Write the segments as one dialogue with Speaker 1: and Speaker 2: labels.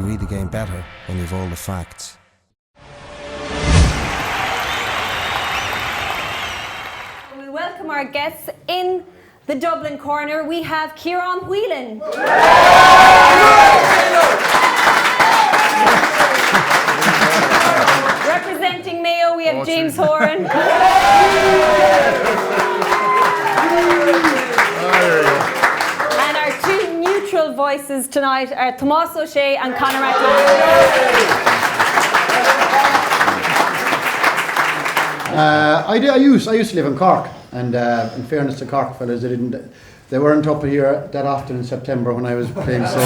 Speaker 1: read the game better when you've all the facts.
Speaker 2: We welcome our guests in the Dublin corner. We have Kieran Whelan. Representing Mayo, we have James Horan. And our two neutral voices tonight are Tomás O'Shea and Conor McLaren.
Speaker 3: I used to live in Cork, and in fairness to Cork fellas, they weren't up here that often in September when I was playing. So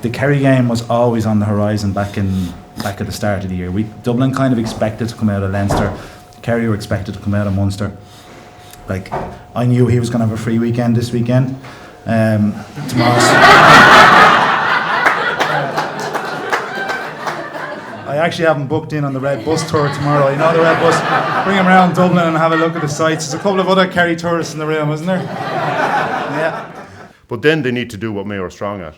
Speaker 4: the Kerry game was always on the horizon back at the start of the year. Dublin kind of expected to come out of Leinster. Kerry were expected to come out of Munster. Like, I knew he was going to have a free weekend this weekend. I actually haven't booked in on the Red Bus tour tomorrow. You know the Red Bus? Bring him around Dublin and have a look at the sights. There's a couple of other Kerry tourists in the room, isn't there? Yeah.
Speaker 5: But then they need to do what Mayo are strong at.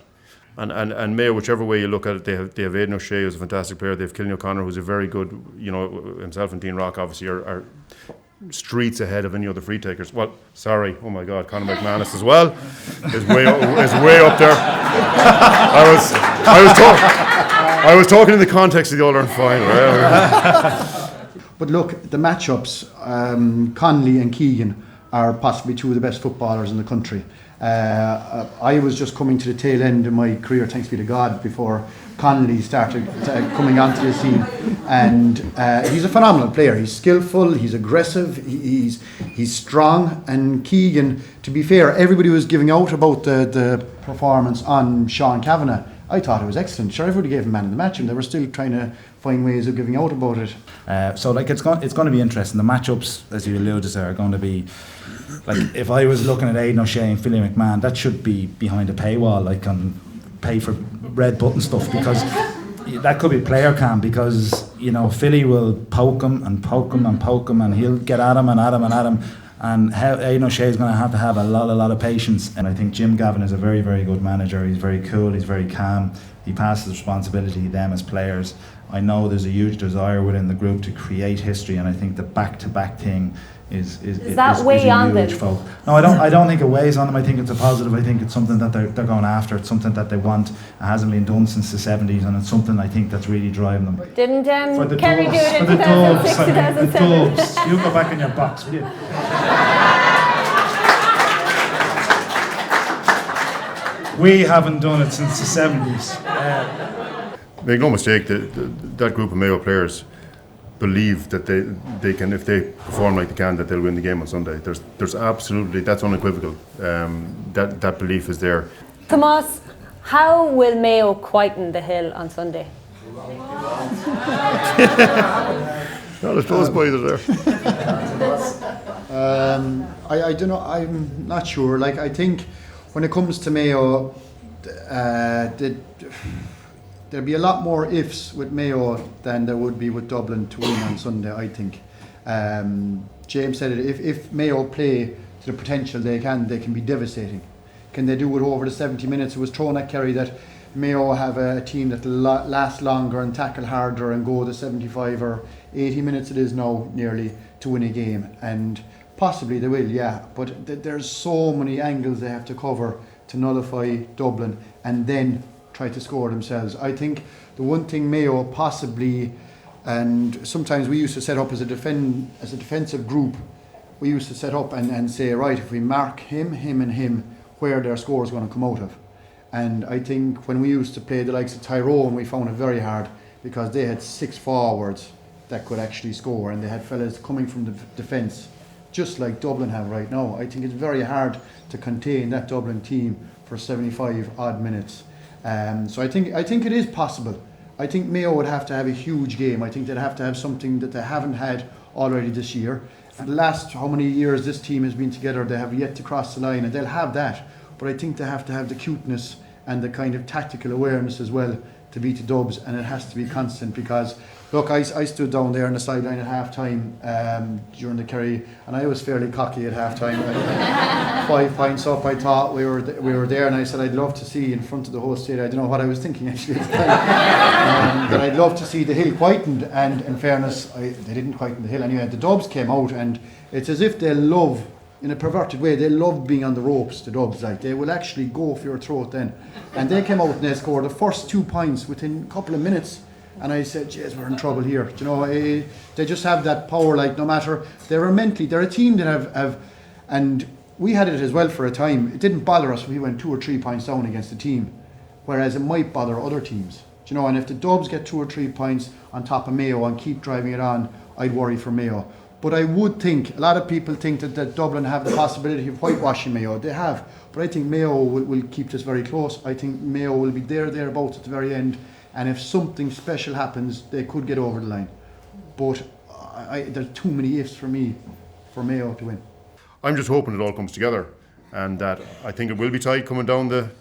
Speaker 5: And Mayo, whichever way you look at it, they have Aidan O'Shea, who's a fantastic player. They have Killian O'Connor, who's a very good, himself and Dean Rock obviously are streets ahead of any other free takers. Well, sorry, oh my God, Conor McManus as well is way up there. I was talking in the context of the All-Ireland final.
Speaker 3: but look, the matchups, Connolly and Keegan are possibly two of the best footballers in the country. I was just coming to the tail end of my career, thanks be to God, before Connolly started coming onto the scene, and he's a phenomenal player. He's skillful, he's aggressive, he's strong. And Keegan, to be fair, everybody was giving out about the performance on Sean Kavanagh. I thought it was excellent. Sure, everybody gave him man of the match, and they were still trying to find ways of giving out about it.
Speaker 4: So it's going to be interesting. The matchups, as you alluded to, are going to be like, if I was looking at Aidan O'Shea and Philly McMahon, that should be behind a paywall, like on pay for red button stuff, because that could be player cam, because Philly will poke him and poke him and poke him, and he'll get at him and at him and at him. And Aidan O'Shea is going to have a lot of patience. And I think Jim Gavin is a very, very good manager. He's very cool, he's very calm. He passes responsibility to them as players. I know there's a huge desire within the group to create history, and I think the back-to-back thing is
Speaker 2: that weigh on
Speaker 4: huge
Speaker 2: them?
Speaker 4: folk. No, I don't think it weighs on them. I think it's a positive. I think it's something that they're going after. It's something that they want. It hasn't been done since the 70s, and it's something I think that's really driving them.
Speaker 2: Didn't Kerry do it in 2006, 2007?
Speaker 4: You go back in your box, will you? We haven't done it since the 70s.
Speaker 5: Make no mistake, that group of Mayo players believe that they can, if they perform like they can, that they'll win the game on Sunday. There's absolutely, that's unequivocal. That belief is there.
Speaker 2: Tomás, how will Mayo quieten the hill on Sunday?
Speaker 5: Well, those boys are there.
Speaker 3: I don't know. I'm not sure. Like, I think when it comes to Mayo, there'll be a lot more ifs with Mayo than there would be with Dublin to win on Sunday, I think. James said it, if Mayo play to the potential they can be devastating. Can they do it over the 70 minutes? It was thrown at Kerry that Mayo have a team that last longer and tackle harder and go the 75 or 80 minutes it is now nearly to win a game. And possibly they will, yeah. But there's so many angles they have to cover to nullify Dublin and then try to score themselves. I think the one thing Mayo possibly, and sometimes we used to set up as a defensive group, we used to set up and say, right, if we mark him and him, where their score is going to come out of. And I think when we used to play the likes of Tyrone, we found it very hard because they had 6 forwards that could actually score, and they had fellas coming from the defence, just like Dublin have right now. I think it's very hard to contain that Dublin team for 75 odd minutes. So I think it is possible. I think Mayo would have to have a huge game. I think they'd have to have something that they haven't had already this year. For the last how many years this team has been together, they have yet to cross the line, and they'll have that. But I think they have to have the cuteness and the kind of tactical awareness as well to beat the Dubs, and it has to be constant because, look, I stood down there on the sideline at half time during the Kerry, and I was fairly cocky at half time. 5 points up, I thought we were there, and I said I'd love to see in front of the whole stadium. I don't know what I was thinking actually at the time, but I'd love to see the hill quietened, and in fairness, they didn't quieten the hill anyway. The Dubs came out, and it's as if they love, in a perverted way, they love being on the ropes, the Dubs. Like, they will actually go for your throat then. And they came out and they scored the first 2 points within a couple of minutes. And I said, jeez, we're in trouble here. Do you know, they just have that power, like, no matter, they're a team that have, and we had it as well for a time. It didn't bother us if we went 2 or 3 points down against a team, whereas it might bother other teams. Do you know, and if the Dubs get 2 or 3 points on top of Mayo and keep driving it on, I'd worry for Mayo. But I would think, a lot of people think that Dublin have the possibility of whitewashing Mayo. They have. But I think Mayo will keep this very close. I think Mayo will be thereabouts at the very end. And if something special happens, they could get over the line. But there's too many ifs for me for Mayo to win.
Speaker 5: I'm just hoping it all comes together, and that I think it will be tight coming down the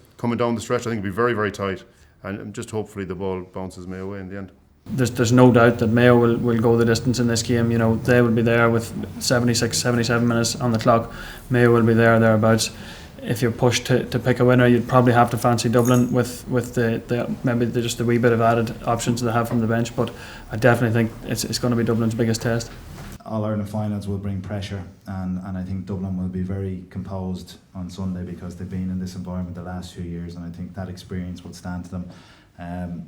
Speaker 5: stretch. I think it'll be very, very tight, and just hopefully the ball bounces Mayo away in the end.
Speaker 6: There's no doubt that Mayo will go the distance in this game. You know, they will be there with 76, 77 minutes on the clock. Mayo will be thereabouts. If you're pushed to pick a winner, you'd probably have to fancy Dublin with the maybe just a wee bit of added options they have from the bench. But I definitely think it's going to be Dublin's biggest test.
Speaker 4: All-Ireland finals will bring pressure, and I think Dublin will be very composed on Sunday because they've been in this environment the last few years, and I think that experience will stand to them.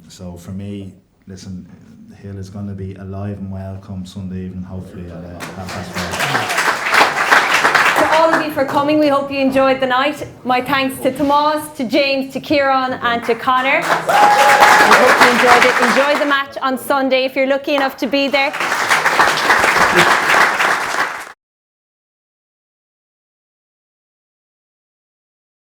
Speaker 4: So for me, listen, Hill is going to be alive and well come Sunday evening, hopefully at 5:30.
Speaker 2: To all of you for coming, we hope you enjoyed the night. My thanks to Tomas, to James, to Kieran and to Connor. We hope you enjoyed it. Enjoy the match on Sunday if you're lucky enough to be there.